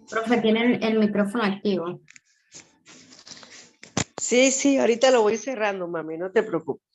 Profe, tienen el micrófono activo. Sí, sí, ahorita lo voy cerrando, mami, no te preocupes.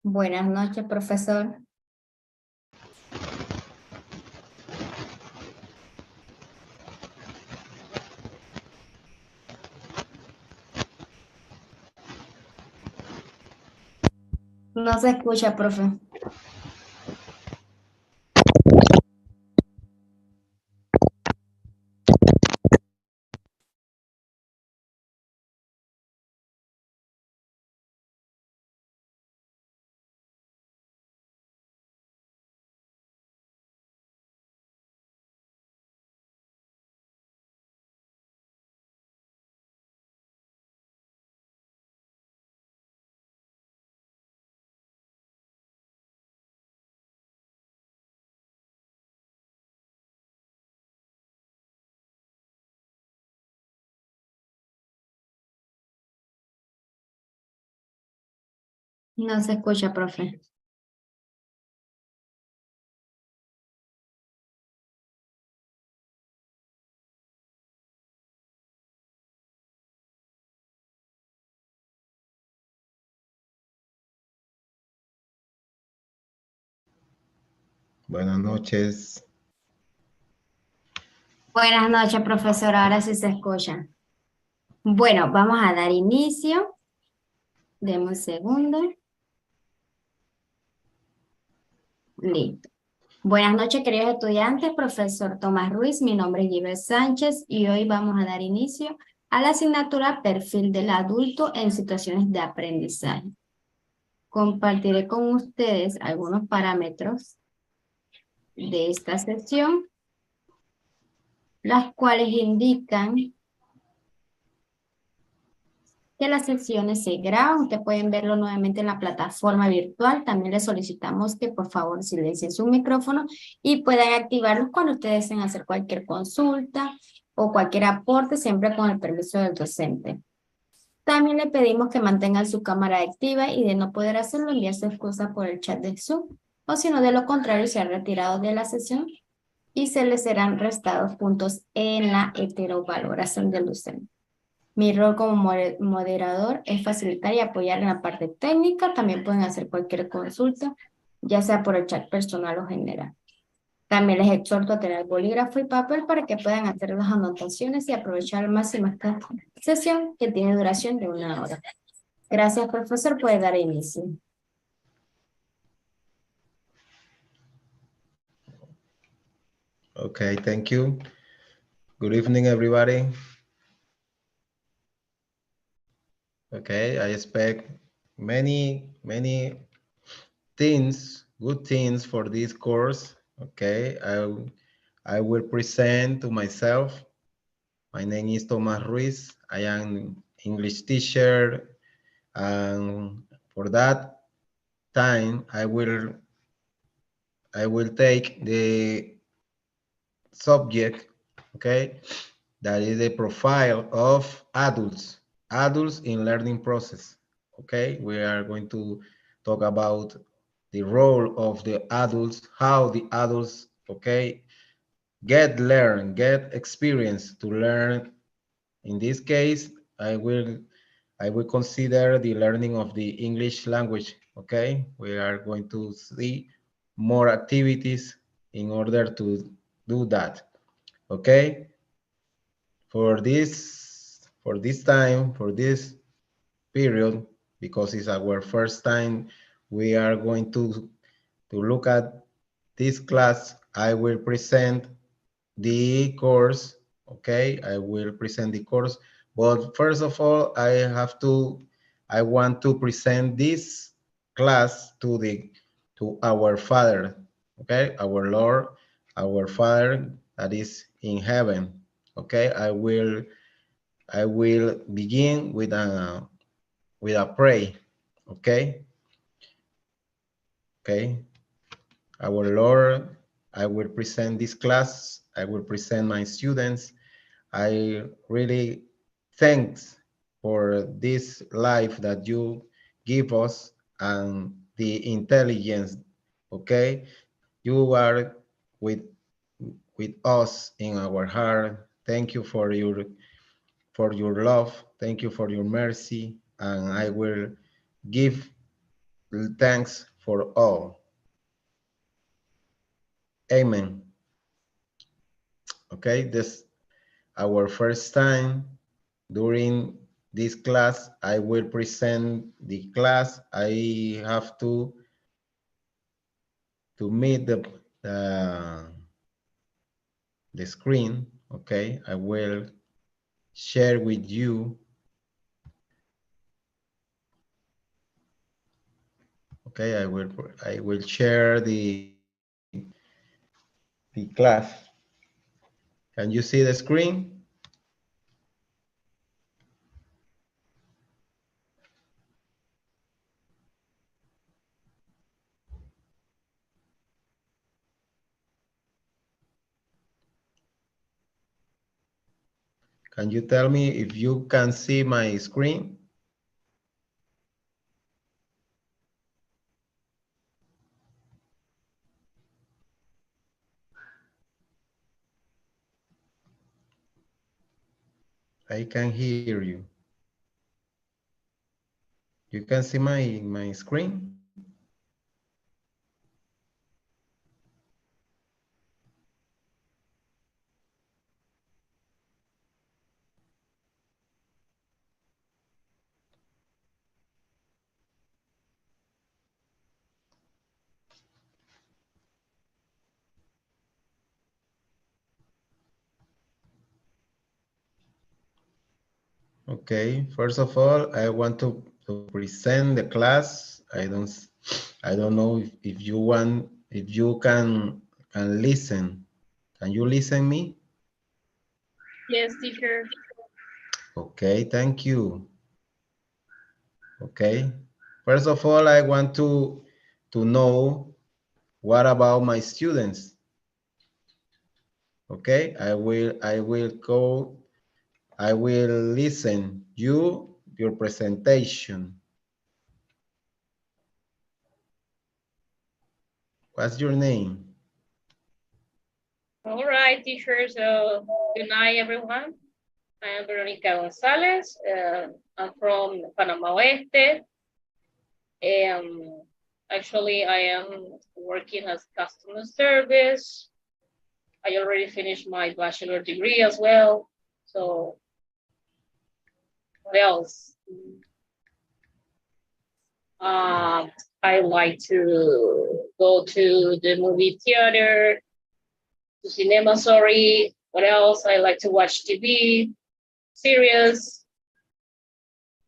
Buenas noches, profesor. No se escucha, profe. No se escucha, profe. Buenas noches. Buenas noches, profesor. Ahora sí se escucha. Bueno, vamos a dar inicio. Deme un segundo. Listo. Buenas noches, queridos estudiantes. Profesor Tomás Ruiz, mi nombre es Inglés Sánchez y hoy vamos a dar inicio a la asignatura Perfil del Adulto en Situaciones de Aprendizaje. Compartiré con ustedes algunos parámetros de esta sesión, las cuales indican que las sesiones se graban. Ustedes pueden verlo nuevamente en la plataforma virtual. También les solicitamos que por favor silencien su micrófono y puedan activarlos cuando ustedes deseen hacer cualquier consulta o cualquier aporte, siempre con el permiso del docente. También le pedimos que mantengan su cámara activa y de no poder hacerlo, enviar su excusa por el chat de Zoom, o si no, de lo contrario, se han retirado de la sesión y se les serán restados puntos en la heterovaloración del docente. Mi rol como moderador es facilitar y apoyar en la parte técnica. También pueden hacer cualquier consulta, ya sea por el chat personal o general. También les exhorto a tener bolígrafo y papel para que puedan hacer las anotaciones y aprovechar al máximo esta sesión que tiene duración de 1 hora. Gracias, profesor. Puede dar inicio. Okay, thank you. Good evening, everybody. Okay, I expect many things, good things for this course. Okay, I will present to myself. My name is Tomás Ruiz. I am English teacher, and for that time, I will take the subject, okay, that is the profile of adults in learning process. Okay, we are going to talk about the role of the adults, how the adults, okay, get experience to learn. In this case, I will consider the learning of the English language. Okay, we are going to see more activities in order to do that. Okay, for this period, because it's our first time we are going to look at this class, I will present the course. Okay, I will present the course, but first of all, I want to present this class to our Father. Okay, our Lord, our Father that is in heaven. Okay, I will begin with a pray. Okay. Our Lord, I will present this class. I will present my students. I really thanks for this life that you give us and the intelligence. Okay, you are with us in our heart. Thank you for your love. Thank you for your mercy, and I will give thanks for all. Amen. Okay, this our first time during this class. I will present the class. I have to meet the screen. Okay, I will share with you. Okay, I will share the class. Can you see the screen? Can you tell me if you can see my screen? I can hear you. You can see my screen? Okay, first of all, I want to present the class. I don't know if you want, if you can listen. Can you listen me? Yes, teacher. Okay, thank you. Okay. First of all, I want to know what about my students. Okay, I will listen your presentation. What's your name? All right, teacher. So good night, everyone. I am Veronica Gonzalez. I'm from Panama Oeste. Actually, I am working as customer service. I already finished my bachelor degree as well. So what else? I like to go to the movie theater, to cinema, sorry. What else? I like to watch TV, series.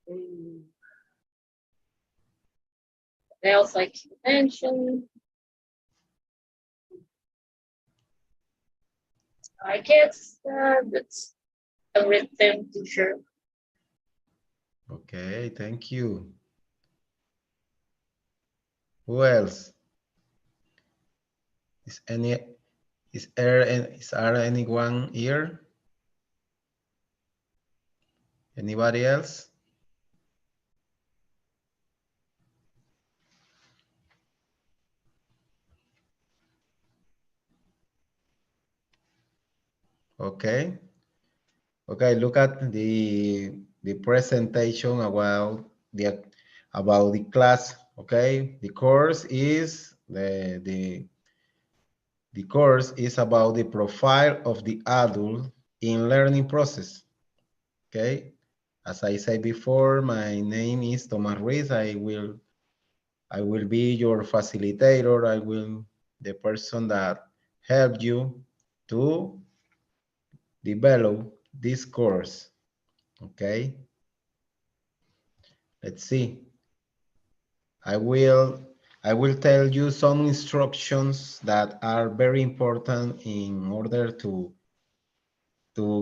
What else I can mention? I guess that's everything, teacher. Okay, thank you. Who else? Is there anyone here? Anybody else? Okay. Okay, look at the presentation about the class. Okay, the course is the course is about the profile of the adult in learning process. Okay, as I said before, my name is Tomás Ruiz. I will be your facilitator. I will the person that help you to develop this course. Okay, let's see. I will I will tell you some instructions that are very important in order to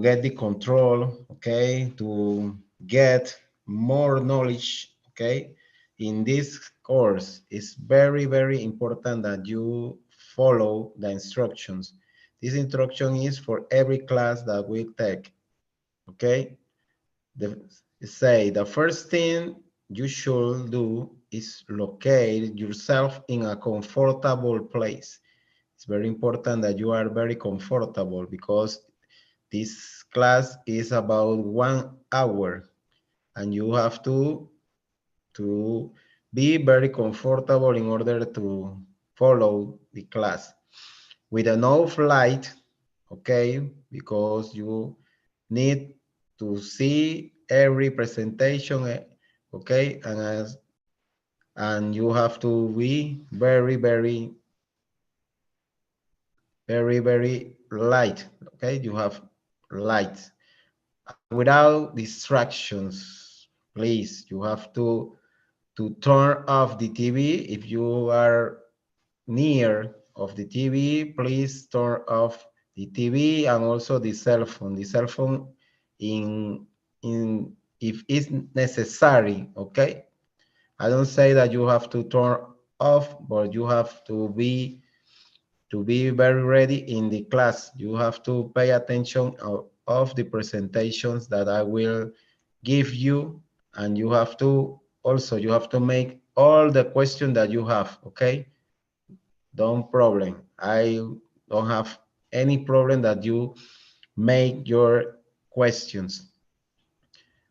get the control, okay, to get more knowledge, okay. In this course, it's very, very important that you follow the instructions. This instruction is for every class that we take, okay. The first thing you should do is locate yourself in a comfortable place. It's very important that you are very comfortable because this class is about 1 hour and you have to be very comfortable in order to follow the class with enough light, okay, because you need to see every presentation, okay, and you have to be very light, okay, you have light without distractions. Please, you have to turn off the TV. If you are near of the TV, please turn off the TV and also the cell phone. The cell phone in if it's necessary, okay? I don't say that you have to turn off, but you have to be very ready in the class. You have to pay attention of the presentations that I will give you, and you have to also you have to make all the questions that you have, okay? Don't problem. I don't have any problem that you make your questions.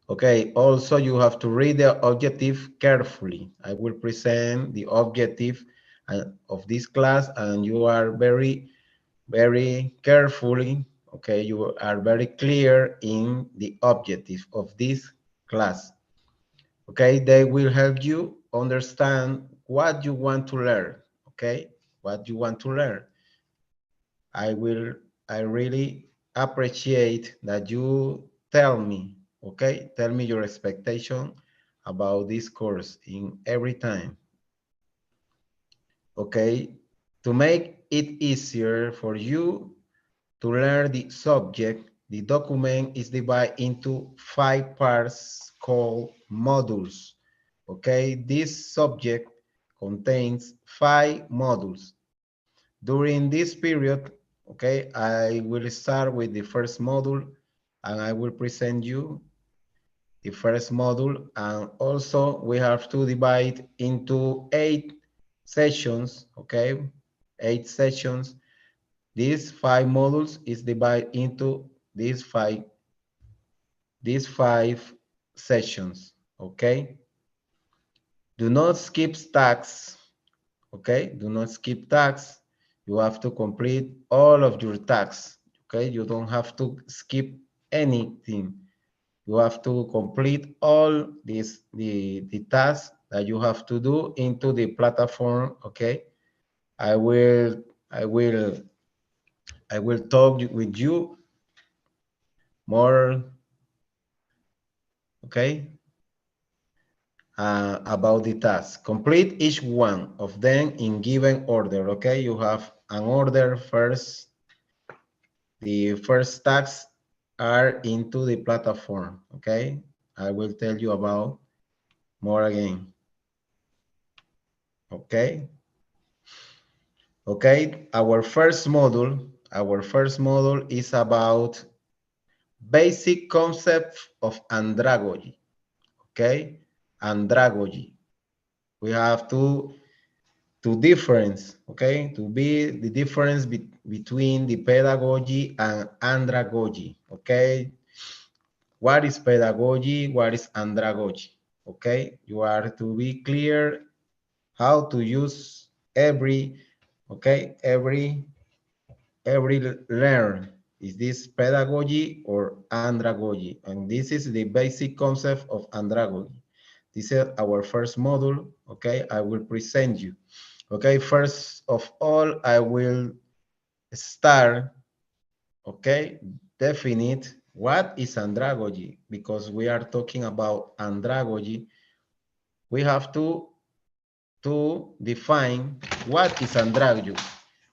Okay, also you have to read the objective carefully. I will present the objective of this class, and you are very carefully, okay, you are very clear in the objective of this class. Okay, they will help you understand what you want to learn, okay, what you want to learn. I really appreciate that you tell me, okay, tell me your expectation about this course in every time. Okay, to make it easier for you to learn the subject, the document is divided into 5 parts called modules. Okay, this subject contains 5 modules. During this period, okay, I will start with the first module, and I will present you the first module, and also we have to divide into 8 sessions, okay, 8 sessions. These 5 modules is divided into these five sessions, okay? Do not skip tasks, okay? Do not skip tasks. You have to complete all of your tasks, okay? You don't have to skip anything. You have to complete all the tasks that you have to do into the platform, okay? I will talk with you more, okay, about the task. Complete each one of them in given order, okay? You have an order first. The first tasks are into the platform, okay? I will tell you about more again, okay? Okay, our first module is about basic concept of andragogy, okay? Andragogy. We have to difference, okay? To be the difference between the pedagogy and andragogy, okay? What is pedagogy? What is andragogy? Okay, you are to be clear how to use every, okay, every learn. Is this pedagogy or andragogy? And this is the basic concept of andragogy. This is our first module, okay? I will present you. Okay, first of all, I will start, okay, definite what is andragogy, because we are talking about andragogy. We have to define what is andragogy,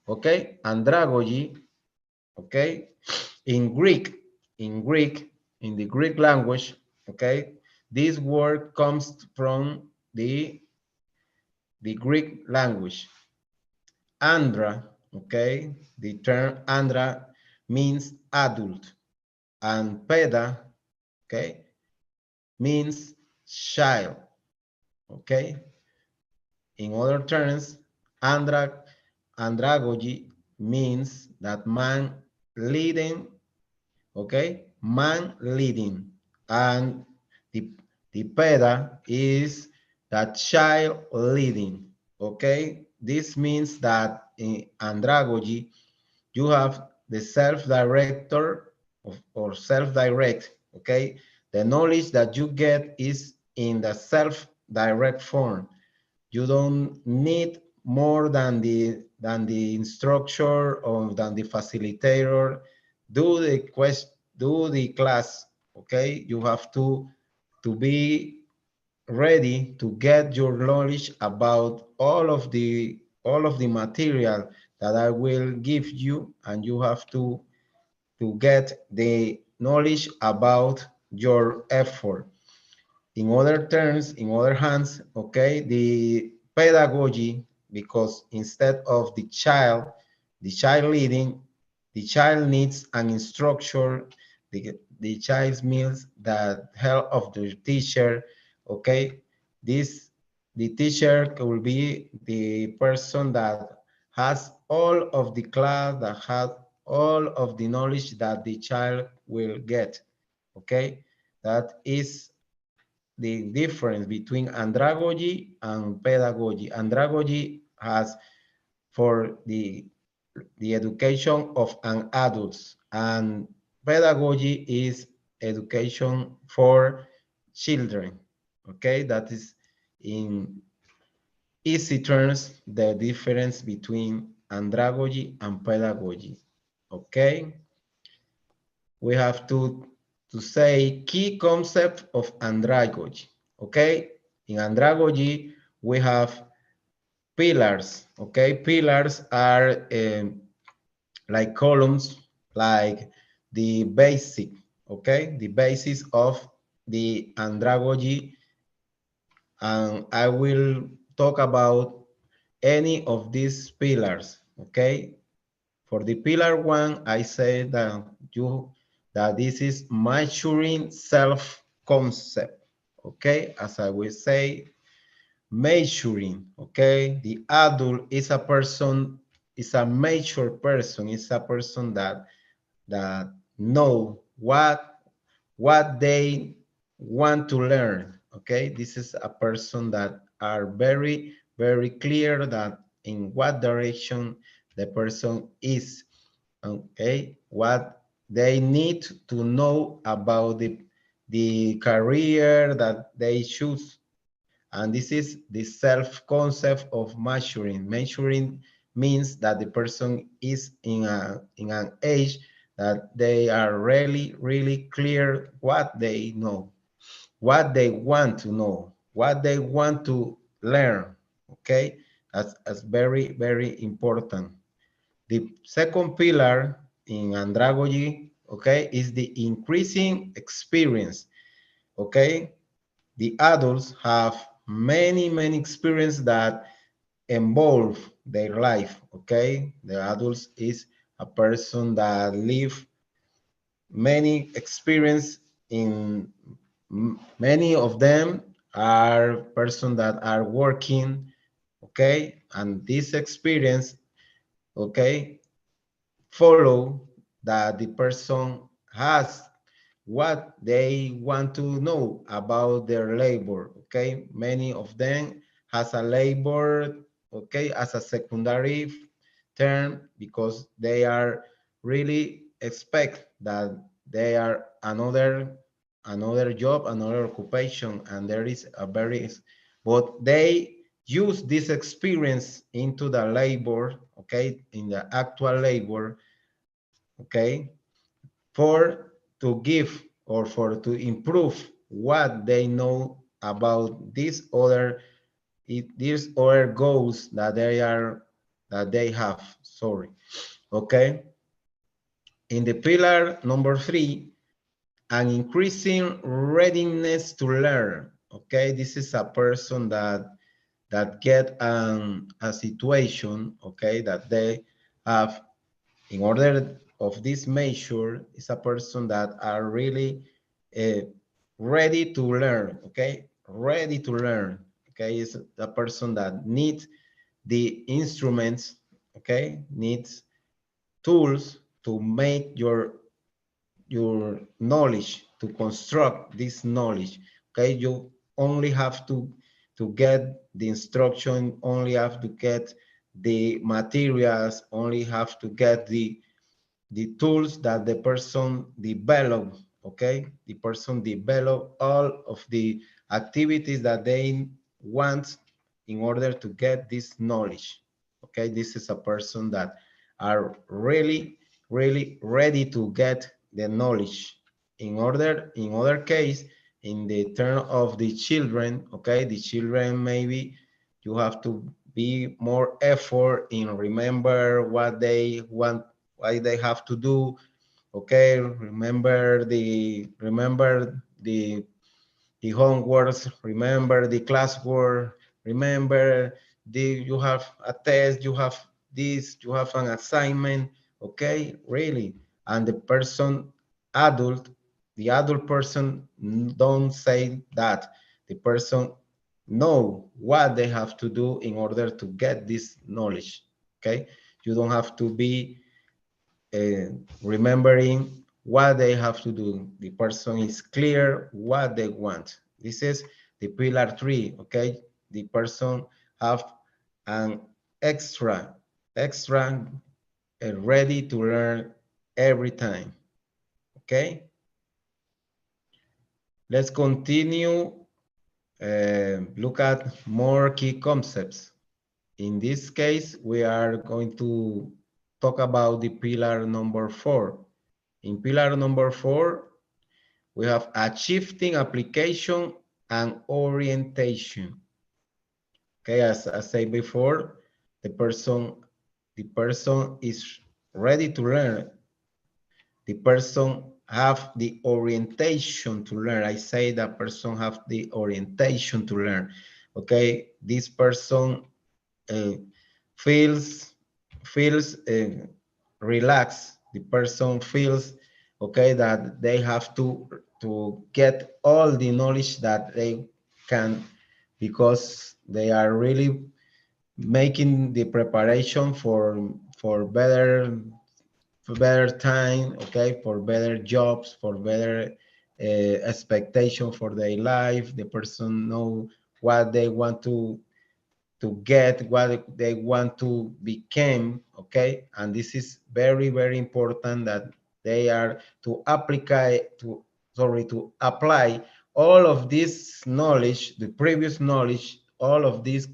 okay? Andragogy, okay, in the Greek language, okay, this word comes from the Greek language. Andra, okay, the term andra means adult, and peda, okay, means child, okay. In other terms, andragogy means that man leading, okay, man leading, and the peda is that child leading, okay? This means that in andragogy, you have the self-director or self-direct, okay? The knowledge that you get is in the self-direct form. You don't need more than the instructor or than the facilitator. Do the class, okay? You have to be ready to get your knowledge about all of the material that I will give you, and you have to get the knowledge about your effort. In other terms, in other hands, okay, the pedagogy, because instead of the child leading, the child needs an instructor, the child needs the help of the teacher, okay? The teacher will be the person that has all of the class, that has all of the knowledge that the child will get, okay? That is the difference between andragogy and pedagogy. Andragogy has for the education of an adults, and pedagogy is education for children. Okay, that is in easy terms the difference between andragogy and pedagogy. Okay, we have to say key concept of andragogy. Okay, in andragogy we have pillars. Okay, pillars are like columns, like the basic. Okay, the basis of the andragogy, and I will talk about any of these pillars. Okay, for the pillar one, I say that this is maturing self-concept. Okay, as I will say, maturing. Okay, the adult is a person, is a mature person, is a person that know what they want to learn. Okay, this is a person that are very clear that in what direction the person is, okay, what they need to know about the career that they choose. And this is the self-concept of maturing. Maturing means that the person is in an age that they are really clear what they know, what they want to know, what they want to learn. Okay, that's very important. The second pillar in andragogy, okay, is the increasing experience. Okay, the adults have many experience that involve their life. Okay, the adults is a person that live many experience. In many of them are person that are working, okay, and this experience, okay, follow that the person has what they want to know about their labor. Okay, many of them has a labor, okay, as a secondary term, because they are really expect that they are another job, another occupation, and there is a very, but they use this experience into the labor, okay, in the actual labor, okay, for to give or for to improve what they know about these other goals that they have. Sorry. Okay. In the pillar number 3, an increasing readiness to learn. Okay, this is a person that get a situation, okay, that they have. In order of this measure, is a person that are really ready to learn. Okay, ready to learn. Okay, is a person that needs the instruments. Okay, needs tools to make your knowledge, to construct this knowledge. Okay, you only have to to get the instruction, only have to get the materials, only have to get the tools that the person develop, okay? The person develop all of the activities that they want in order to get this knowledge, okay? This is a person that are really, really ready to get the knowledge. In other case, in the turn of the children, okay, the children maybe you have to be more effort in remember what they want, why they have to do, okay, remember the homeworks, remember the classwork, remember you have a test, you have this, you have an assignment, okay, really. And the person adult, the adult person don't say that. The person know what they have to do in order to get this knowledge, okay? You don't have to be remembering what they have to do. The person is clear what they want. This is the pillar 3, okay? The person have an extra ready to learn every time, okay? Let's continue, look at more key concepts. In this case, we are going to talk about the pillar number 4. In pillar number 4, we have achieving application and orientation. Okay, as I said before, the person is ready to learn. The person have the orientation to learn. I say that person have the orientation to learn. Okay, this person feels relaxed. The person feels okay that they have to get all the knowledge that they can, because they are really making the preparation for better time, okay, for better jobs, for better expectation for their life. The person know what they want to get, what they want to become, okay? And this is very, very important that they are to apply all of this knowledge, the previous knowledge, all of this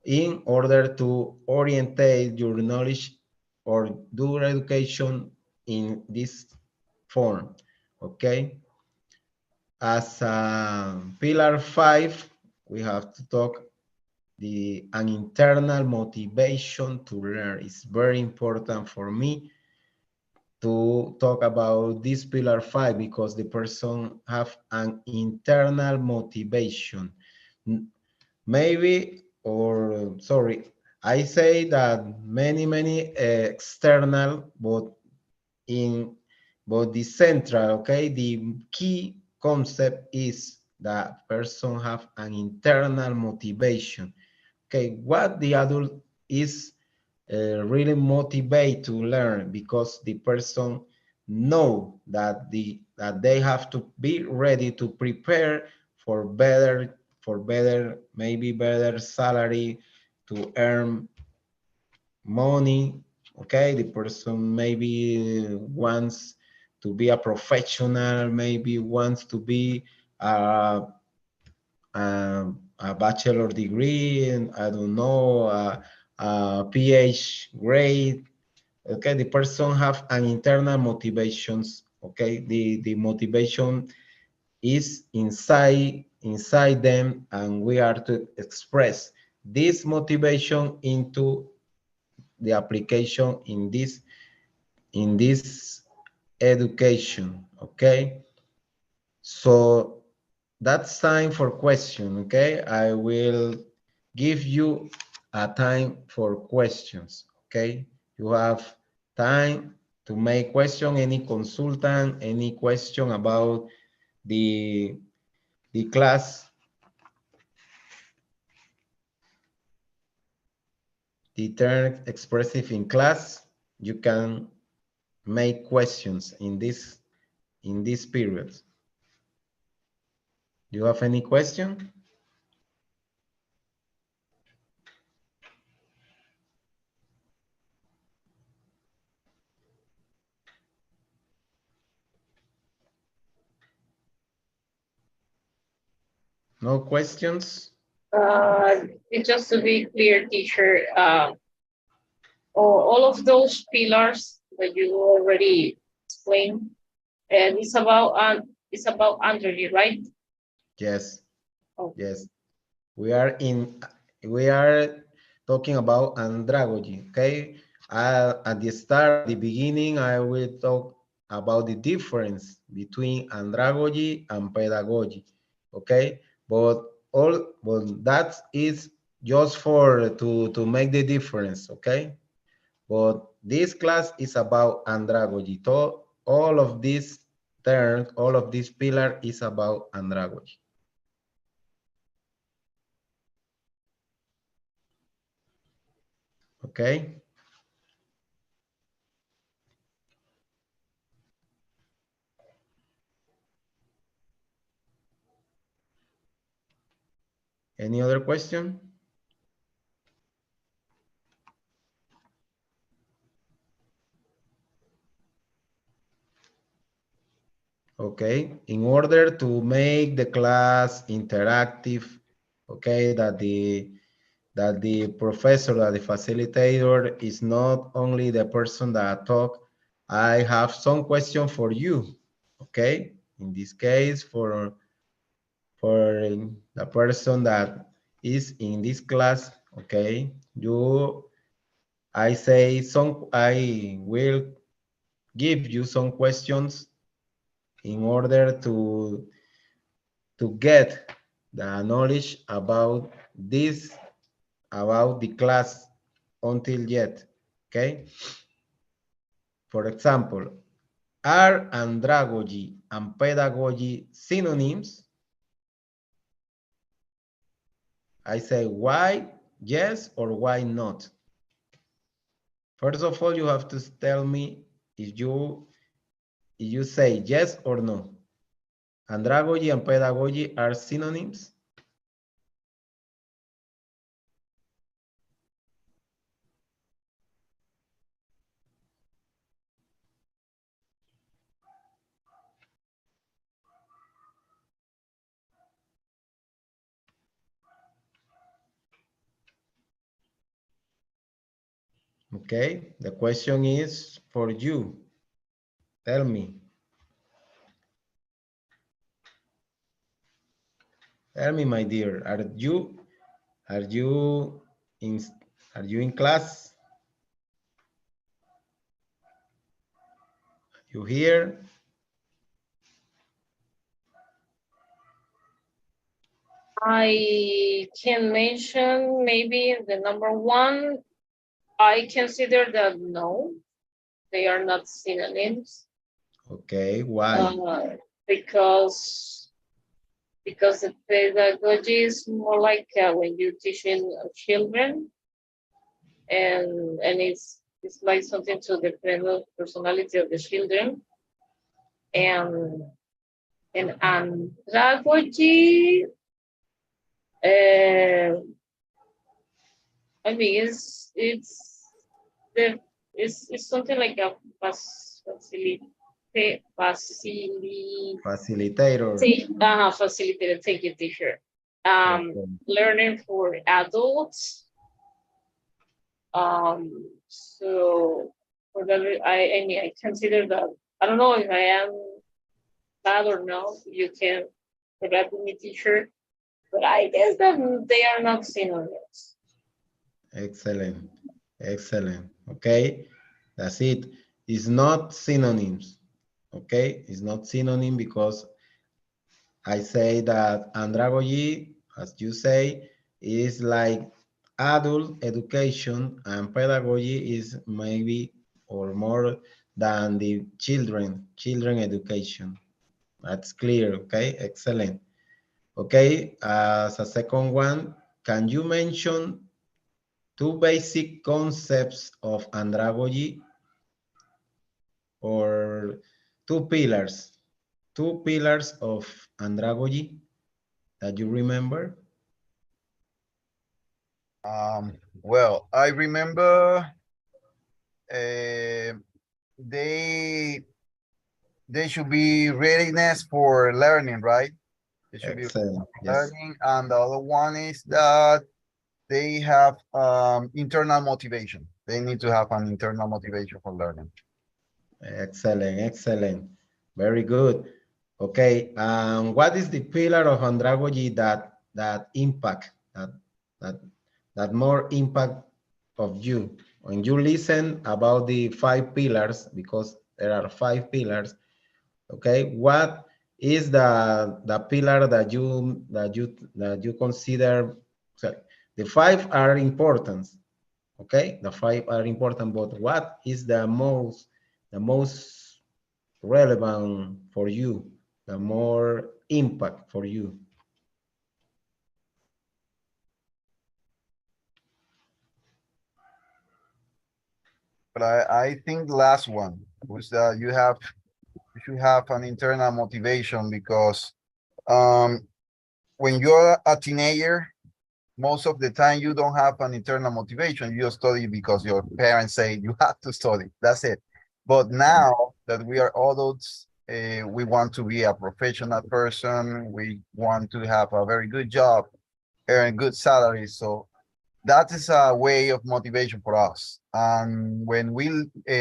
in order to orientate your knowledge or do education in this form, okay? As pillar 5, we have to talk an internal motivation to learn. Is very important for me to talk about this pillar 5 because the person have an internal motivation. Maybe, or sorry, I say that many external, but the central, okay, the key concept is that person have an internal motivation. Okay, what the adult is really motivated to learn, because the person know that they have to be ready to prepare for better maybe better salary, to earn money. Okay, the person maybe wants to be a professional, maybe wants to be a bachelor degree, and I don't know, a PhD grade. Okay, the person have an internal motivations. Okay, the motivation is inside them, and we are to express this motivation into the application in this education. Okay, so that's time for question. Okay, I will give you a time for questions. Okay, you have time to make question, any consultant, any question about the class, the term expressive in class. You can make questions in this period. Do you have any question? No questions? It's just to be clear, teacher, all of those pillars that you already explained, and it's about energy, right? Yes, Oh, yes. We are talking about andragogy, okay? At the start, the beginning, I will talk about the difference between andragogy and pedagogy, okay? But that is just for to make the difference, okay? But this class is about andragogy. All of these terms, all of this pillar is about andragogy. Okay. Any other question? Okay, in order to make the class interactive, okay, that the professor, that the facilitator is not only the person that talk, I have some question for you, okay? In this case, for the person that is in this class, okay, I will give you some questions in order to get the knowledge about the class until yet, okay? For example, are andragogy and pedagogy synonyms? I say why yes or why not. First of all, you have to tell me if you say yes or no. Andragogy and pedagogy are synonyms? Okay, the question is for you. Tell me. Tell me, my dear, are you in are you in class? You here? I can mention maybe the number one. I consider that no, they are not synonyms. Okay, why? Because the pedagogy is more like when you're teaching children, and it's like something to the personality of the children, and andragogy, uh, I mean the it's something like a facility Facilitator. facilitator. Thank you, teacher. Okay. Learning for adults. So for that, I mean, I consider that. I don't know if I am bad or no. You can correct me, teacher. But I guess that they are not synonyms. Excellent. Excellent. Okay. That's it. It's not synonyms. Okay. It's not synonym because I say that andragogy, as you say, is like adult education and pedagogy is maybe or more than the children education. That's clear. Okay. Excellent. Okay. As a second one, can you mention two basic concepts of andragogy or two pillars of andragogy that you remember? Well, I remember uh, they they should be readiness for learning, right? It should be Excellent. Yes. learning. And the other one is that they have internal motivation. They need to have an internal motivation for learning. Excellent. Excellent. Very good. Okay. What is the pillar of andragogy that impact that that more impact of you when you listen about the 5 pillars, because there are 5 pillars? Okay, what is the pillar that you consider? So the 5 are important. Okay, the 5 are important, but what is the most relevant for you, the more impact for you? But I think the last one was that you should have an internal motivation because when you're a teenager, most of the time you don't have an internal motivation. You study because your parents say you have to study. That's it. But now that we are adults, we want to be a professional person. We want to have a very good job, earn good salary. So that is a way of motivation for us. And when we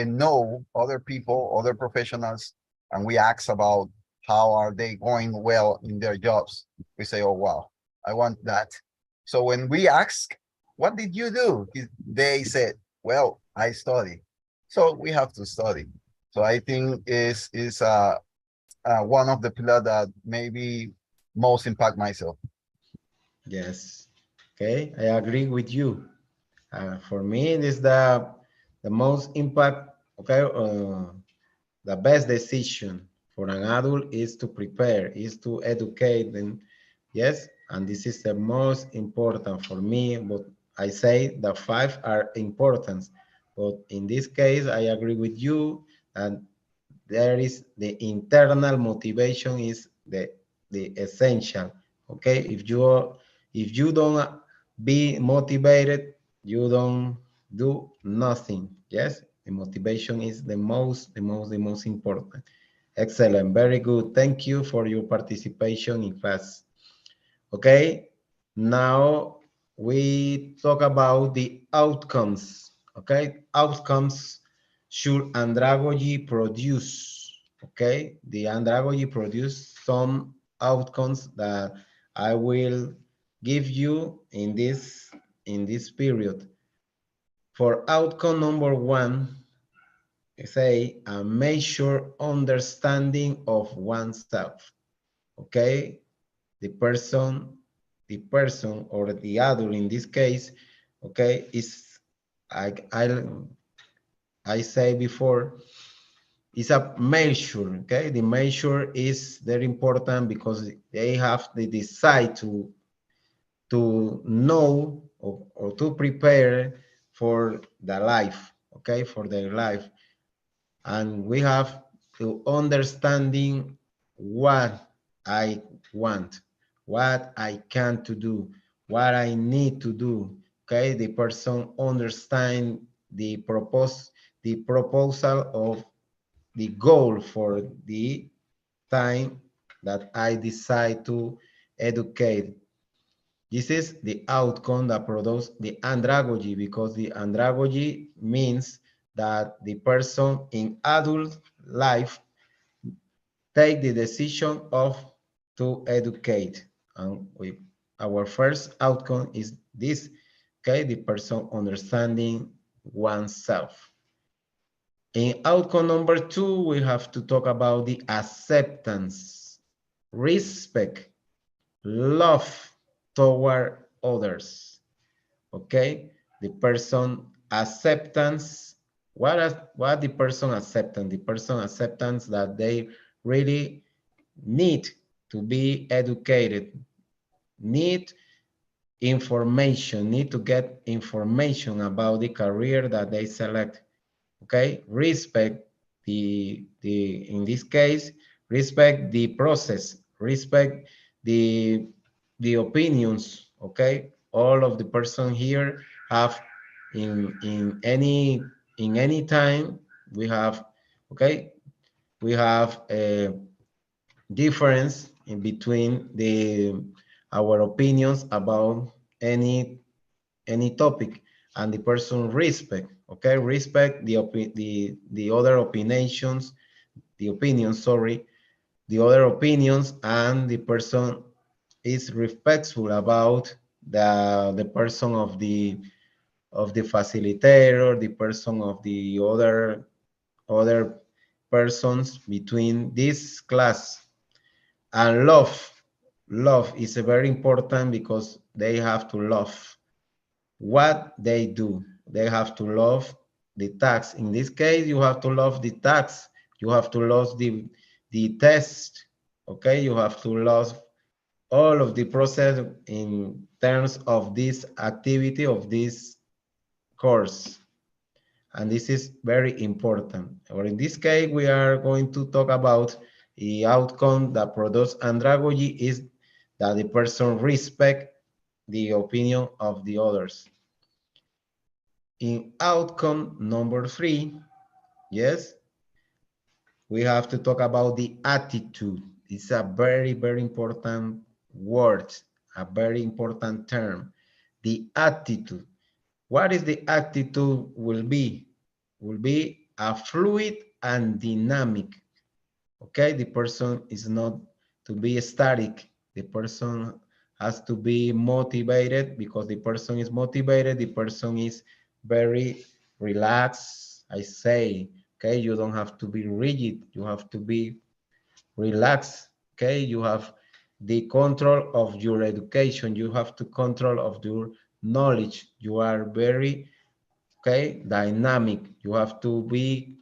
know other people, other professionals, and we ask about how are they going well in their jobs, we say, oh, wow, I want that. So when we ask, what did you do? They said, well, I study. So we have to study. So I think is one of the pillars that maybe most impact myself. Yes. Okay, I agree with you. For me, it is the most impact. Okay, the best decision for an adult is to prepare, is to educate them. Yes, and this is the most important for me. But I say the 5 are important. But in this case, I agree with you, and there is the internal motivation is the essential. Okay, if you don't be motivated, you don't do nothing. Yes, the motivation is the most important. Excellent, very good. Thank you for your participation in class. Okay, now we talk about the outcomes. Okay, outcomes should andragogy produce. Okay, the andragogy produce some outcomes that I will give you in this period. For outcome number 1, say a measure understanding of oneself. Okay, the person or the adult in this case, okay, is I say before, is a measure. Okay, the measure is very important because they have the decide to know or to prepare for the life. Okay, for their life, and we have to understanding what I want, what I can to do, what I need to do. Okay, the person understand the proposal of the goal for the time that I decide to educate. This is the outcome that produces the andragogy, because the andragogy means that the person in adult life take the decision of to educate. And our first outcome is this, okay, the person understanding oneself. In outcome number 2, we have to talk about the acceptance, respect, love toward others. Okay, the person acceptance. What the person acceptance? The person acceptance that they really need to be educated, need information, need to get information about the career that they select. Okay, respect the in this case, respect the process, respect the opinions. Okay, all of the person here have in any time we have, okay, we have a difference in between our opinions about any topic, and the person respect, okay, respect the other opinions, sorry, the other opinions, and the person is respectful about the person of the facilitator, the person of the other persons between this class. And love is very important because they have to love what they do. They have to love the task. In this case, you have to love the task. You have to love the test. Okay, you have to love all of the process in terms of this activity, of this course. And this is very important. Or in this case, we are going to talk about the outcome that produces andragogy is that the person respect the opinion of the others. In outcome number 3, yes, we have to talk about the attitude. It's a very, very important word, a very important term. The attitude. What is the attitude will be? Will be a fluid and dynamic. Okay, the person is not to be static. The person has to be motivated. Because the person is motivated, the person is very relaxed, I say. Okay, you don't have to be rigid, you have to be relaxed. Okay, you have the control of your education, you have to control of your knowledge, you are very, okay, dynamic. You have to be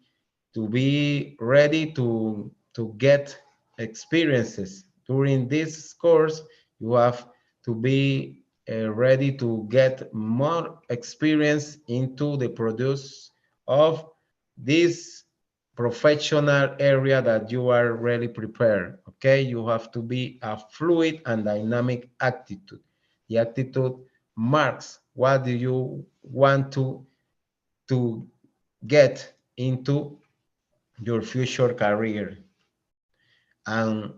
ready to get experiences during this course. You have to be ready to get more experience into the produce of this professional area that you are really prepared. Okay, you have to be a fluid and dynamic attitude. The attitude marks what do you want to get into your future career. And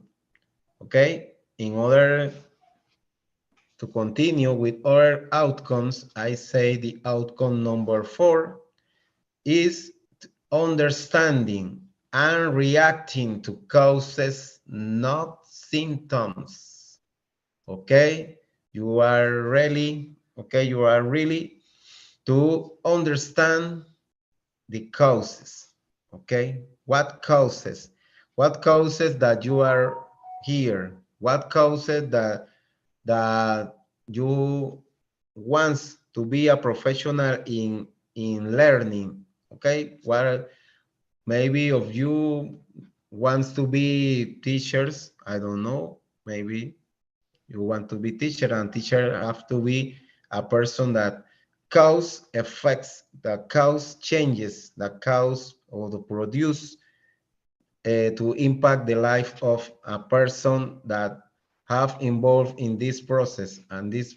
okay, in order to continue with other outcomes, I say the outcome number 4 is understanding and reacting to causes, not symptoms. Okay, you are really, okay, you are really to understand the causes. Okay, what causes that you are here, what causes that you want to be a professional in learning. Okay, what maybe of you wants to be teachers, I don't know, maybe you want to be teacher, and teacher have to be a person that cause effects, that cause changes, that cause or to produce to impact the life of a person that have involved in this process. And this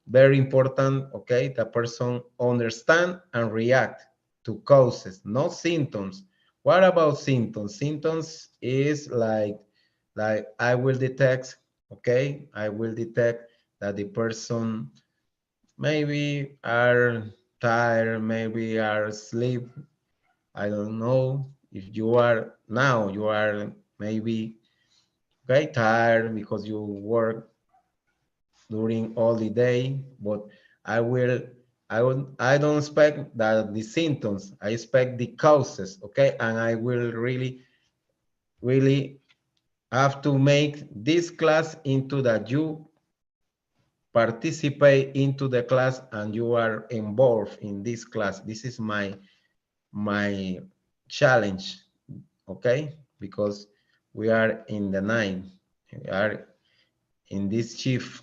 very important, okay, the person understand and react to causes, not symptoms. What about symptoms? Symptoms is like I will detect, okay, I will detect that the person maybe are tired, maybe are asleep. I don't know if you are now, you are maybe very tired because you work during all the day, but I don't expect that the symptoms, I expect the causes, okay? And I will really, really have to make this class into that you participate into the class and you are involved in this class. This is my challenge, okay? Because we are in the 9, we are in this shift.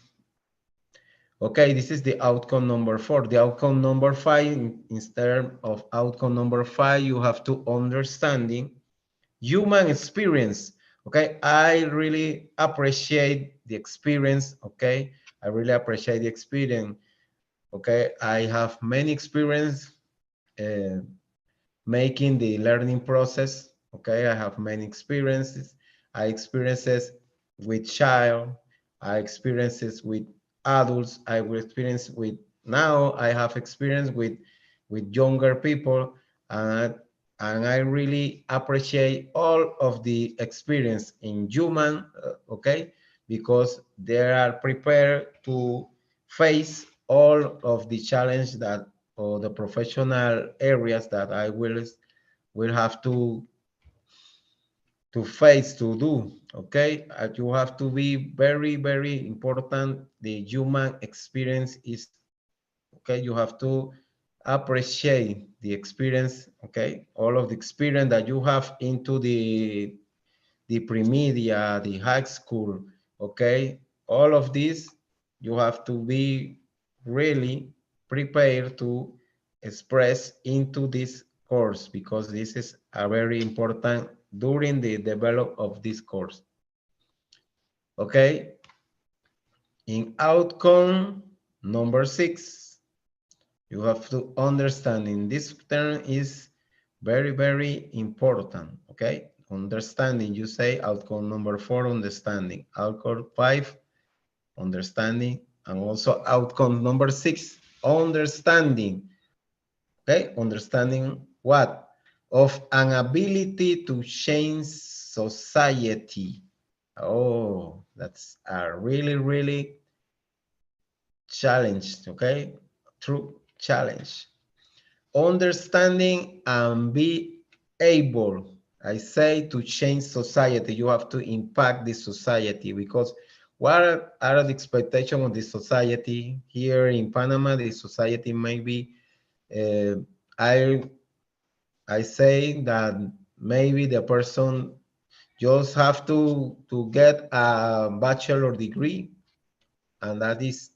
Okay, this is the outcome number 4. The outcome number 5, instead of outcome number 5, you have to understanding human experience. Okay, I really appreciate the experience. Okay, I really appreciate the experience. Okay, I have many experience making the learning process. Okay, I have many experiences. I experiences with child, I experiences with adults, I will experience with now I have experience with younger people, and and I really appreciate all of the experience in human, okay, because they are prepared to face all of the challenge that or the professional areas that I will have to face to do, okay. You have to be very important. The human experience is okay. You have to appreciate the experience, okay, all of the experience that you have into the pre-media, the high school, okay, all of this. You have to be really prepared to express into this course, because this is a very important during the develop of this course, okay. In outcome number 6, you have to understand in this term is very important, okay. Understanding, you say outcome number 4, understanding, outcome 5, understanding, and also outcome number 6, understanding, okay. Understanding what? Of an ability to change society. Oh, that's a really challenge, okay. True challenge. Understanding and be able, I say, to change society. You have to impact the society, because what are the expectations of the society here in Panama? The society maybe, uh, I I say that maybe the person just have to get a bachelor degree, and that is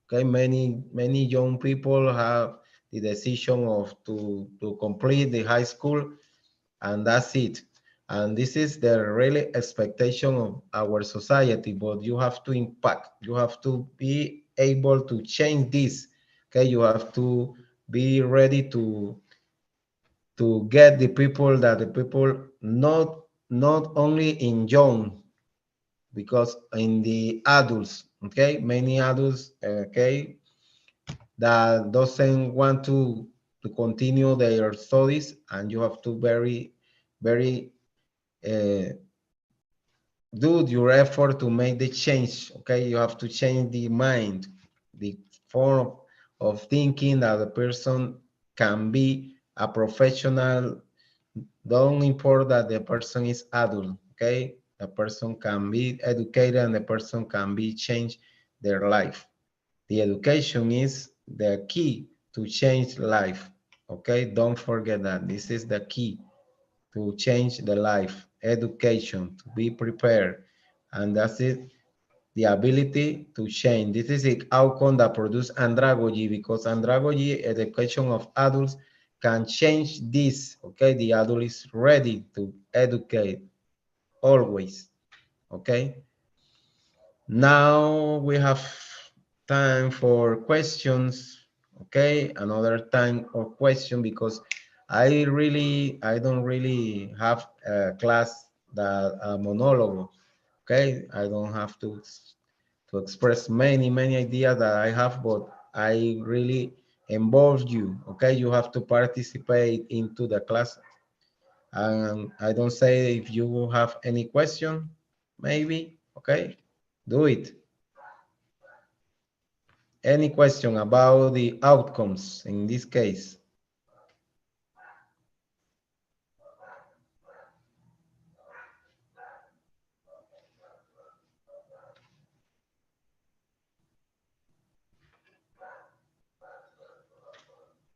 okay. Many young people have the decision of to complete the high school, and that's it. And this is the really expectation of our society, but you have to impact, you have to be able to change this, okay. You have to be ready to get the people, that the people not only in young, because in the adults, okay, many adults, okay, that doesn't want to continue their studies, and you have to very uh, do your effort to make the change, okay. You have to change the mind, the form of thinking, that the person can be a professional. Don't import that the person is adult, okay. The person can be educated, and the person can be change their life. The education is the key to change life, okay. Don't forget that this is the key to change the life. Education, to be prepared, and that's it. The ability to change. This is the outcome that produce andragogy, because andragogy, education of adults, can change this, okay. The adult is ready to educate always, okay. Now we have time for questions, okay. Another time of question, because I don't really have a class that a monologue, okay. I don't have to express many ideas that I have, but I really involve you, okay. You have to participate into the class, and I don't say if you have any question, maybe, okay, do it. Any question about the outcomes in this case?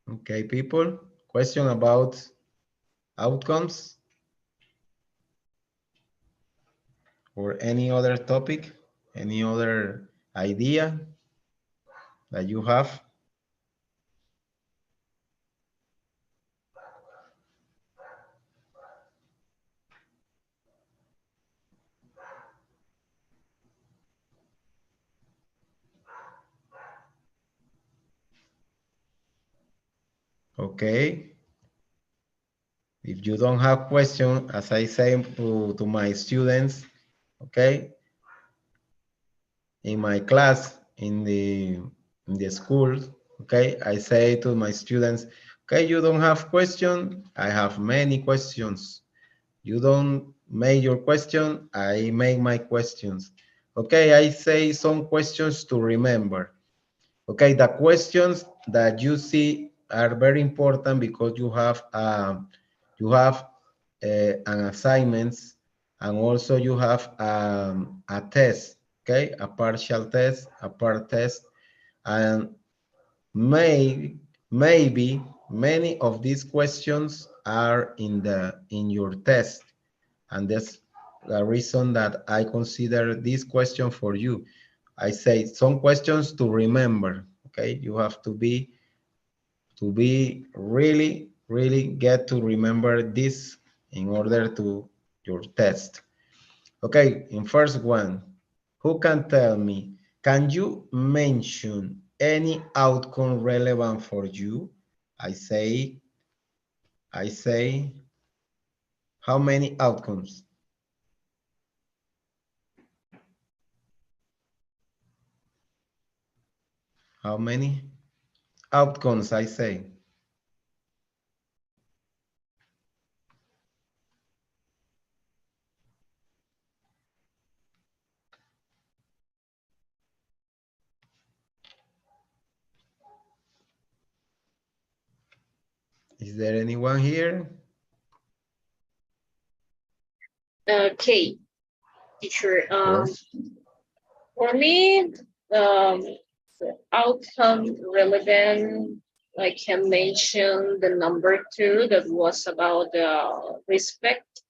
Okay, people, question about outcomes or any other topic, any other idea that you have? Okay. If you don't have question, as I say to my students, okay, in my class in the school, okay, I say to my students, okay, you don't have question, I have many questions. You don't make your question, I make my questions. Okay, I say some questions to remember. Okay, the questions that you see are very important because you have an assignments, and also you have a test. Okay, a partial test, a part test, and maybe many of these questions are in your test, and that's the reason that I consider this question for you. I say some questions to remember. Okay, you have to be really get to remember this in order to your test. Okay, in first one, who can tell me, can you mention any outcome relevant for you? I say, how many outcomes? How many outcomes I say? Is there anyone here? Okay, teacher. Yes. For me, the outcome relevant, I can mention the number two that was about respect,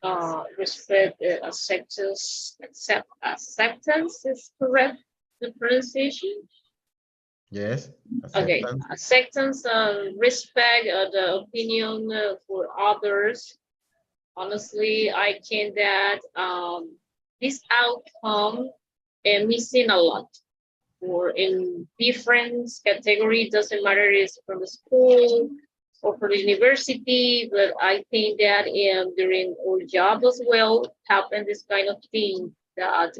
acceptance is correct, the pronunciation. Yes. Okay, Acceptance. acceptance and respect the opinion for others. Honestly, I think that this outcome missing a lot. Or in different category, doesn't matter it's from the school or for the university, but I think that during our job as well happen this kind of thing that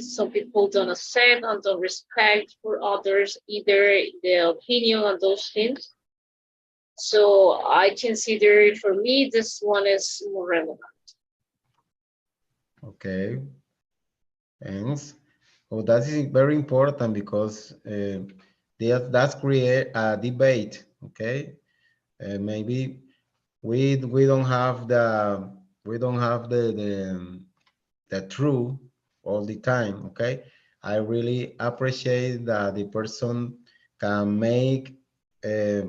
some people don't accept and don't respect for others, either the opinion and those things. So I consider for me this one is more relevant. Okay. Thanks. Oh, that is very important because that's create a debate. Okay. Maybe we don't have the truth all the time. Okay. I really appreciate that the person can make uh,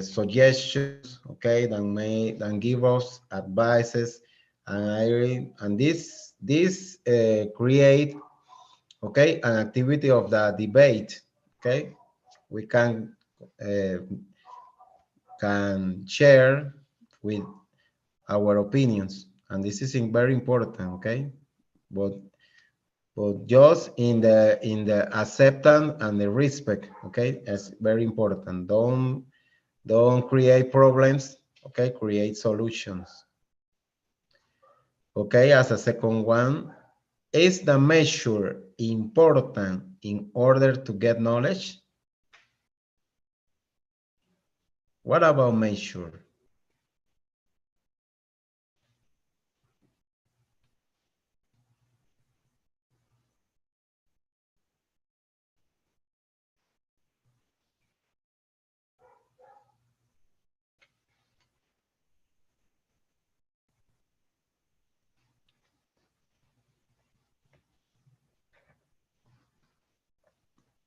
suggestions, okay, then give us advices, and this create, okay, an activity of the debate. Okay, we uh, can share with our opinions, and this is very important. Okay, but just in the acceptance and the respect. Okay, it's very important. Don't create problems, okay? Create solutions. Okay, as a second one, is the measure important in order to get knowledge? What about measure?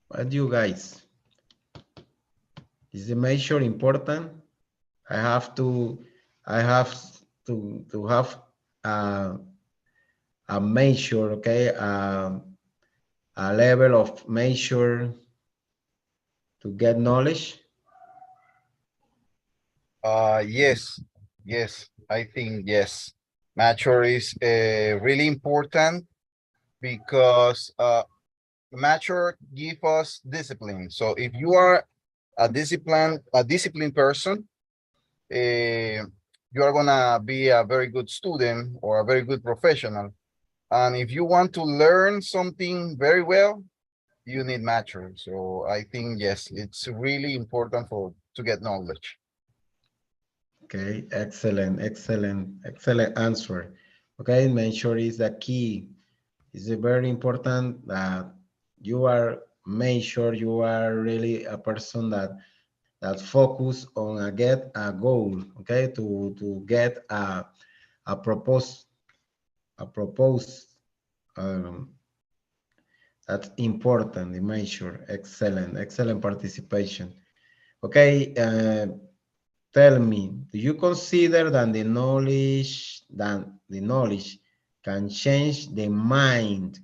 What do you guys? Is the measure important? I have to, I have to have a, a measure, okay? A level of measure to get knowledge. Yes, yes, I think yes. Mature is really important because mature give us discipline. So if you are a disciplined person, you are gonna be a very good student or a very good professional. And if you want to learn something very well, you need material. So I think, yes, it's really important to get knowledge. Okay, excellent, excellent, excellent answer. Okay, make sure is the key. It's very important that you are make sure you are really a person that focus on get a goal. Okay, to get a propose um, that's important. The measure, excellent, excellent participation. Okay, tell me, do you consider that the knowledge can change the mind,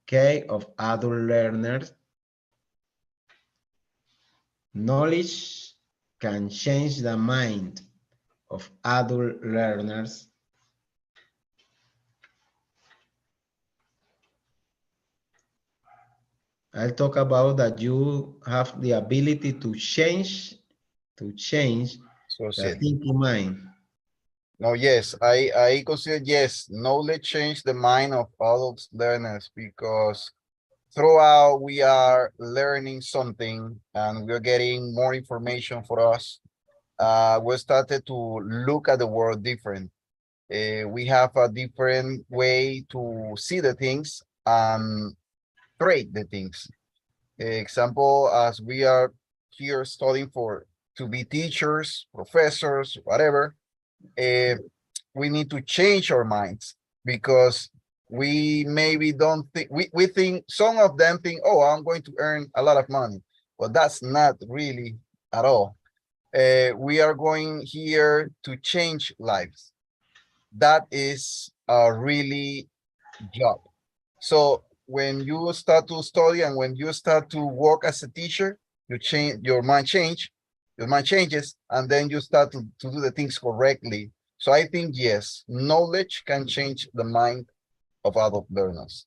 okay, of adult learners? Knowledge can change the mind of adult learners. I'll talk about that you have the ability to change So the said. thinking mind. No, yes, I consider, yes, knowledge change the mind of adult learners because throughout we are learning something and we're getting more information for us. We started to look at the world different. We have a different way to see the things and trade the things. Example, as we are here studying for to be teachers, professors, whatever, uh, we need to change our minds because we maybe don't think we think some of them think, oh, I'm going to earn a lot of money. Well, that's not really at all. We are going here to change lives. That is a really job. So when you start to study and when you start to work as a teacher, you change your mind changes, and then you start to do the things correctly. So I think yes, knowledge can change the mind of adult learners.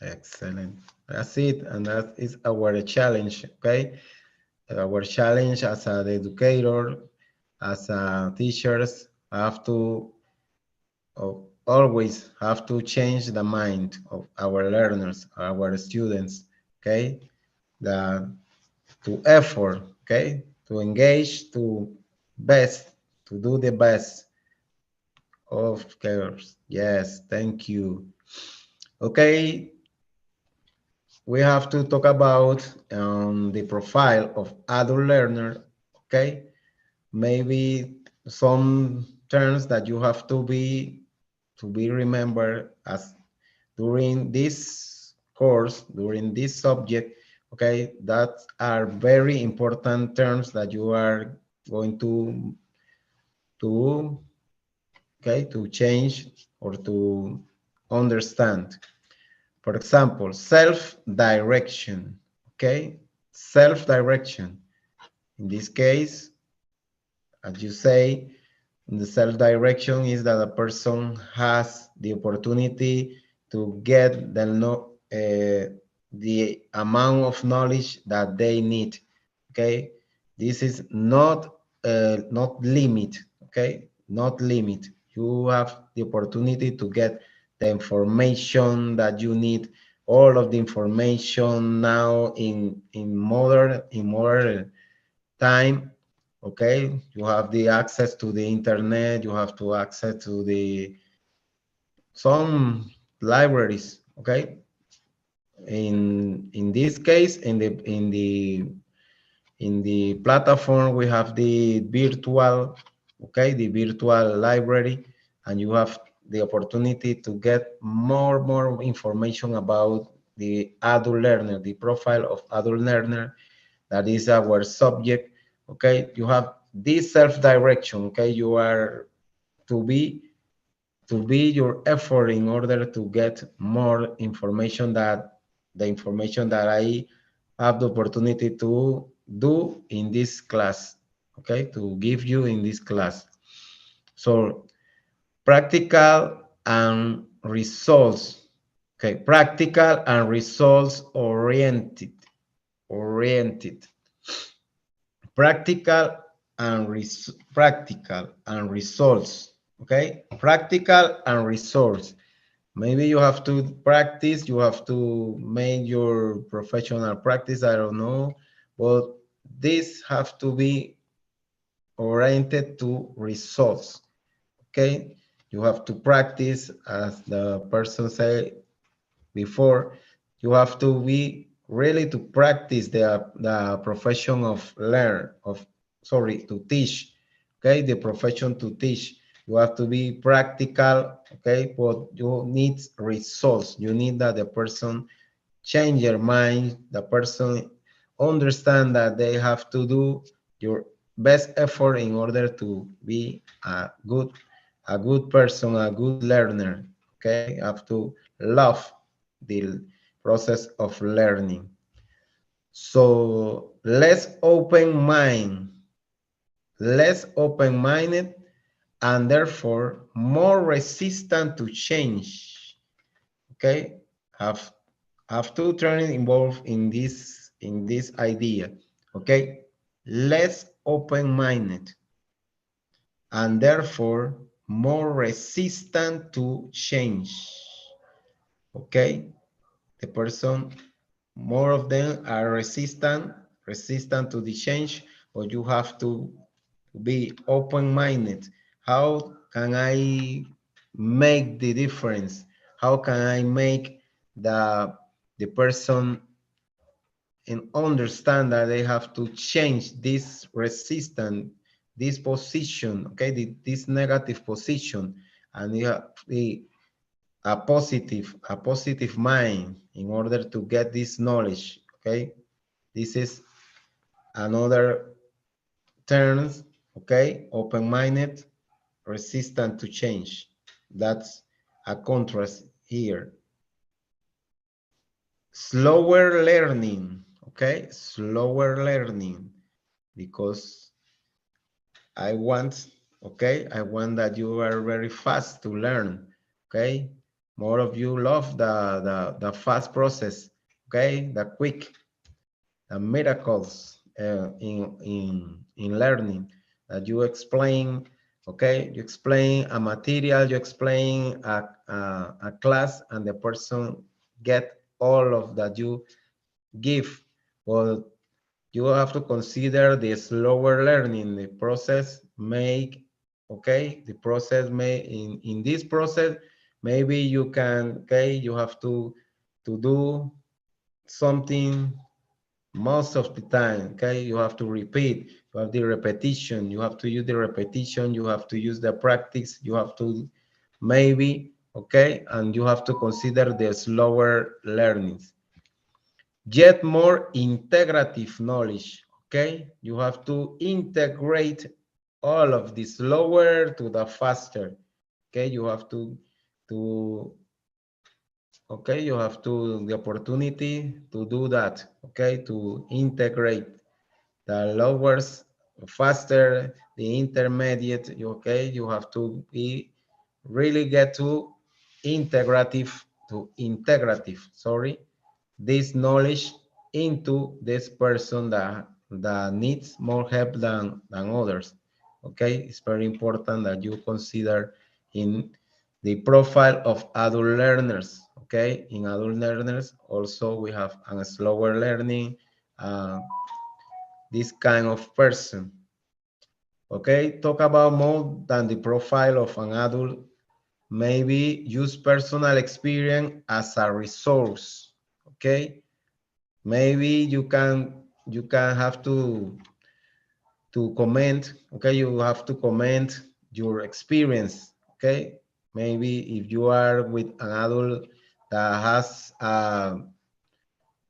Excellent. That's it. And that is our challenge. Okay. Our challenge as an educator, as a teachers, have to always have to change the mind of our learners, our students. Okay. The to effort. Okay. To engage to best, to do the best. Of course. Yes. Thank you. Okay. We have to talk about the profile of adult learner. Okay, maybe some terms that you have to be remembered as during this course, during this subject. Okay, that are very important terms that you are going to okay to change or to understand. For example, self-direction, okay? Self-direction. In this case, as you say, the self-direction is that a person has the opportunity to get the amount of knowledge that they need, okay? This is not limit, okay? Not limit. You have the opportunity to get the information that you need, all of the information now in modern time. Okay, you have the access to the internet, you have to access to the some libraries. Okay, in this case, in the platform, we have the virtual, okay, the virtual library, and you have the opportunity to get more information about the adult learner, the profile of adult learner. That is our subject. Okay, you have this self-direction. Okay, you are to be your effort in order to get more information that the information that I have the opportunity to do in this class, okay, to give you in this class. So practical and results, okay, practical and results oriented, practical and results, okay, practical and results Maybe you have to practice, you have to make your professional practice, I don't know, but this have to be oriented to results, okay? You have to practice, as the person said before, you have to be really to practice the profession of to teach, okay? The profession to teach. You have to be practical, okay? But you need results. You need that the person change their mind, the person understand that they have to do your best effort in order to be a good person, a good learner. Okay, you have to love the process of learning. So less open-minded, and therefore more resistant to change. Okay, have two training involved in this idea. Okay, less open-minded and therefore more resistant to change. Okay, the person, more of them are resistant to the change, but you have to be open-minded. How can I make the difference? How can I make the person and understand that they have to change this resistance, this position, okay, this negative position, and you have a positive mind in order to get this knowledge, okay? This is another terms, okay? Open-minded, resistant to change. That's a contrast here. Slower learning, okay? Slower learning, because I want, okay? I want that you are very fast to learn, okay? More of you love the fast process, okay? The quick, the miracles in learning that you explain, okay? You explain a material, you explain a class, and the person get all of that you give. Well, you have to consider the slower learning. The process make, okay, the process may, in this process, maybe you can, okay, you have to do something most of the time, okay? You have to repeat, you have the repetition, you have to use the repetition, you have to use the practice, you have to maybe, okay? And you have to consider the slower learnings. Get more integrative knowledge, okay? You have to integrate all of the slower to the faster, okay? You have to okay, you have to the opportunity to do that, okay? To integrate the lowers faster, the intermediate, okay? You have to be really get to integrative, sorry, this knowledge into this person that needs more help than others. Okay, it's very important that you consider in the profile of adult learners. Okay, in adult learners also we have a slower learning, this kind of person. Okay, talk about more than the profile of an adult. Maybe use personal experience as a resource. Okay, maybe you can have to comment, okay? You have to comment your experience, okay? Maybe if you are with an adult that has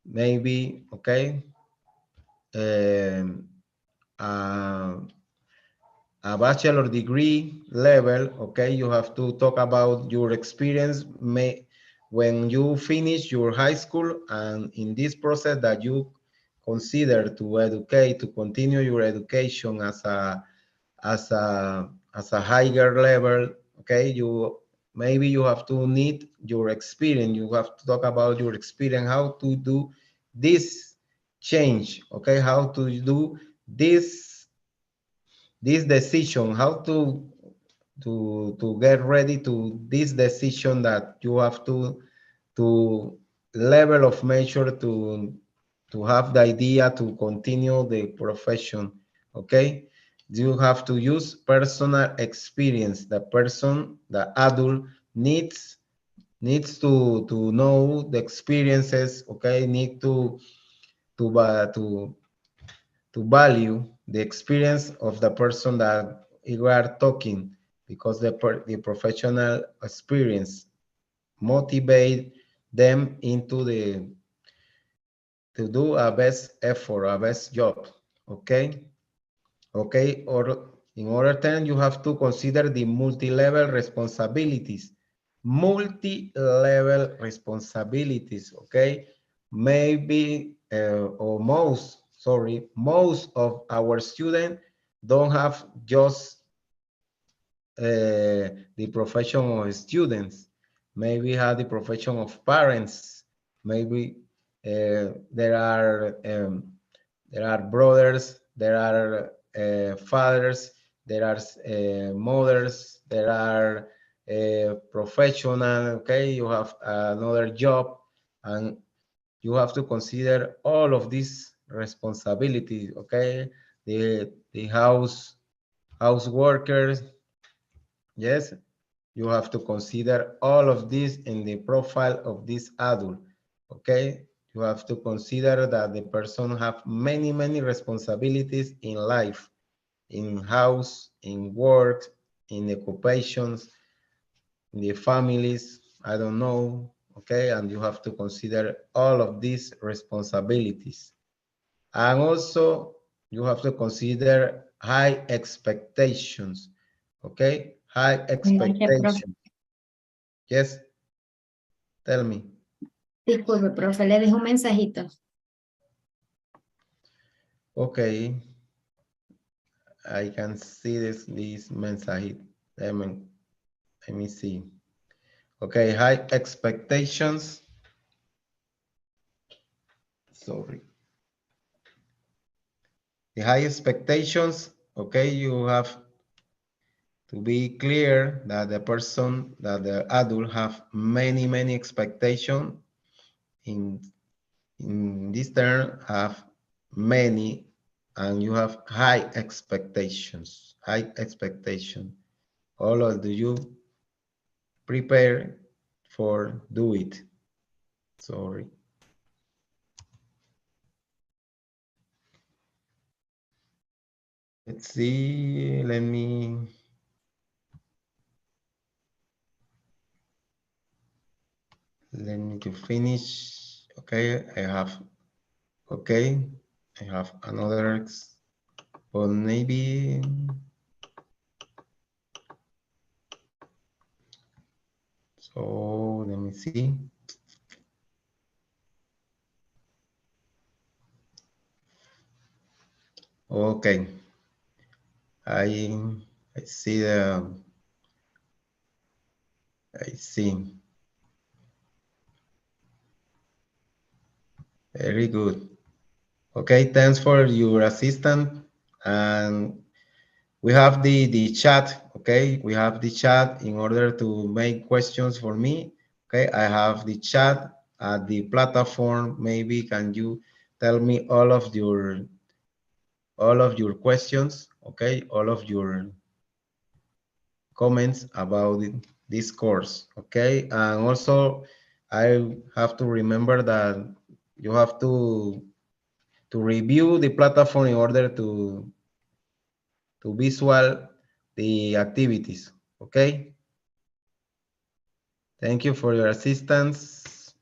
maybe, okay, um, uh, a bachelor degree level, okay, you have to talk about your experience when you finish your high school, and in this process that you consider to educate, to continue your education as a higher level, okay, you maybe you have to need your experience, you have to talk about your experience, how to do this change, okay, how to do this decision, how to to get ready to this decision that you have to level of measure to have the idea to continue the profession. Okay, you have to use personal experience. The adult needs to know the experiences. Okay, need to value the experience of the person that you are talking, because the professional experience motivate them into to do a best effort, a best job. Okay, or in other terms, you have to consider the multi-level responsibilities. Multi-level responsibilities. Okay, maybe or most, sorry, most of our students don't have just the profession of students. Maybe have the profession of parents. Maybe there are brothers, there are fathers, there are mothers, there are professional. Okay, you have another job, and you have to consider all of these responsibilities. Okay, the house workers. Yes, you have to consider all of this in the profile of this adult. Okay, you have to consider that the person have many responsibilities in life, in house, in work, in occupations, in the families, I don't know. Okay, and you have to consider all of these responsibilities. And also you have to consider high expectations. Okay, high Oiga, profe, expectations. Yes, tell me. disculpe, profe, le dejo un mensajito. Okay, I can see this message. Let me see. Okay, high expectations. Sorry. The high expectations. Okay, you have to be clear that the adult have many expectations. In this term, have many, and you have high expectations. High expectation. All of you prepare for do it. Sorry. Let's see. Let me to finish. Okay, I have. Okay, I have another. But maybe. So let me see. Okay. I see the. I see. Very good. Okay, thanks for your assistance. And we have the chat. Okay, we have the chat in order to make questions for me. Okay, I have the chat at the platform. Maybe can you tell me all of your questions? Okay, all of your comments about this course. Okay, and also I have to remember that you have to review the platform in order to visual the activities. Okay, thank you for your assistance.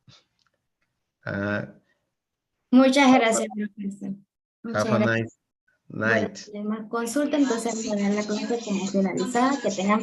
Muchas gracias, profesor. Muchas Have a gracias. nice Bueno, night. si hay más consulta, entonces voy a dar la clase como finalizada. Que tengan